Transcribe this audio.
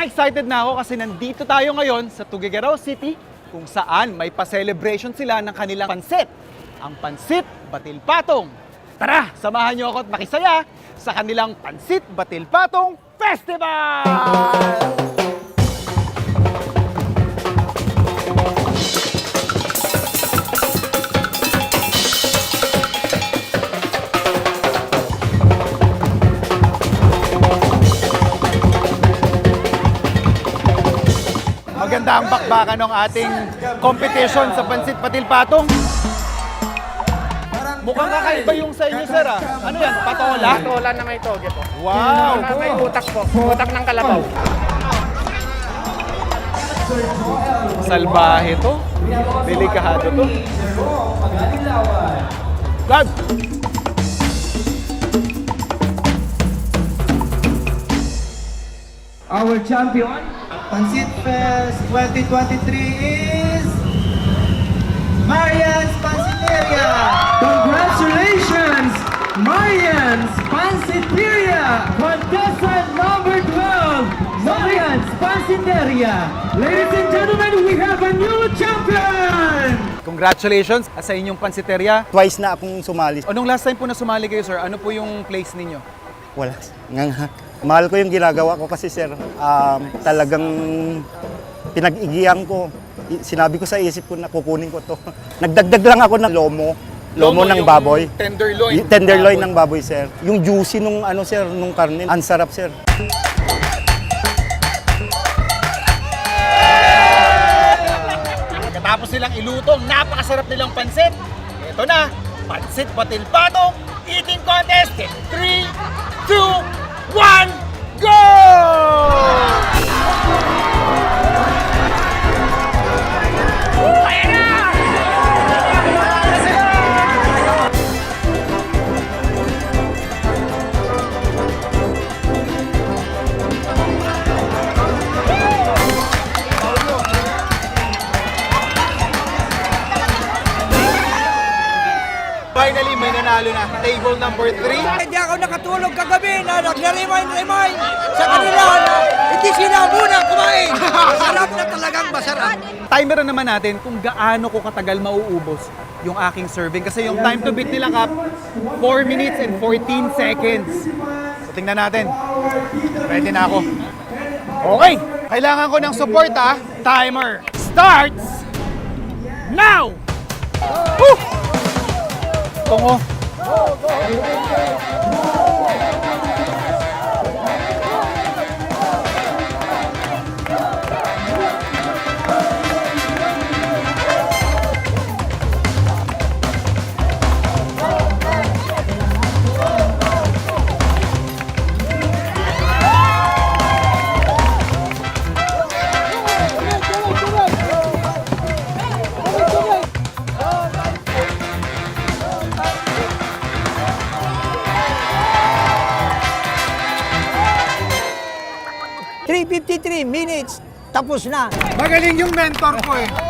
excited na ako kasi nandito tayo ngayon sa Tuguegarao City kung saan may pa-celebration sila ng kanilang pansit. Ang Pansit Batil Patong. Tara, samahan niyo ako at makisaya sa kanilang Pansit Batil Patong Festival! Maganda ang bakbakan ng ating competition sa Pansit Batil Patong. Mukhang kakaiba yung sa inyo, sir, ah. Ano yan? Patola? Patola na may toge po. Wow! May utak po. Utak ng kalabaw. Salbahe to. Delikado to. God! Our champion, Pansit Fest 2023 is Marian's Pansiteria! Congratulations, Marian's Pansiteria! Contestant number 12, Marian's Pansiteria! Ladies and gentlemen, we have a new champion! Congratulations sa inyong pansiteria. Twice na akong sumali. Anong last time po na sumali kayo, sir? Ano po yung place ninyo? Wala. Mahal ko yung ginagawa ko kasi, sir. Talagang pinag-igihan ko. Sinabi ko sa isip ko na kukunin ko to. Nagdagdag lang ako ng lomo ng yung baboy. Tenderloin. Yung tenderloin ng baboy, sir. Yung juicy nung sir, nung karne. Ang sarap, sir. Tapos silang ilutong napakasarap nilang pansit. Ito na, Pansit Batil Patong Eating Contest in 3, 2, 1, go! Ayan na! Finally, may nanalo na. Table number 3. Hindi ako nakatulog kagabi na nag-remind sa kanila na hindi sila muna kumain. Masarap na talagang masarap. Timer na naman natin kung gaano ko katagal mauubos yung aking serving. Kasi yung time to beat nila, Kap, 4 minutes and 14 seconds. So, tingnan natin. Ready na ako. Okay. Kailangan ko ng support, ha. Timer starts now! Woo! Tungo. Minutes, tapos na. Magaling yung mentor ko eh.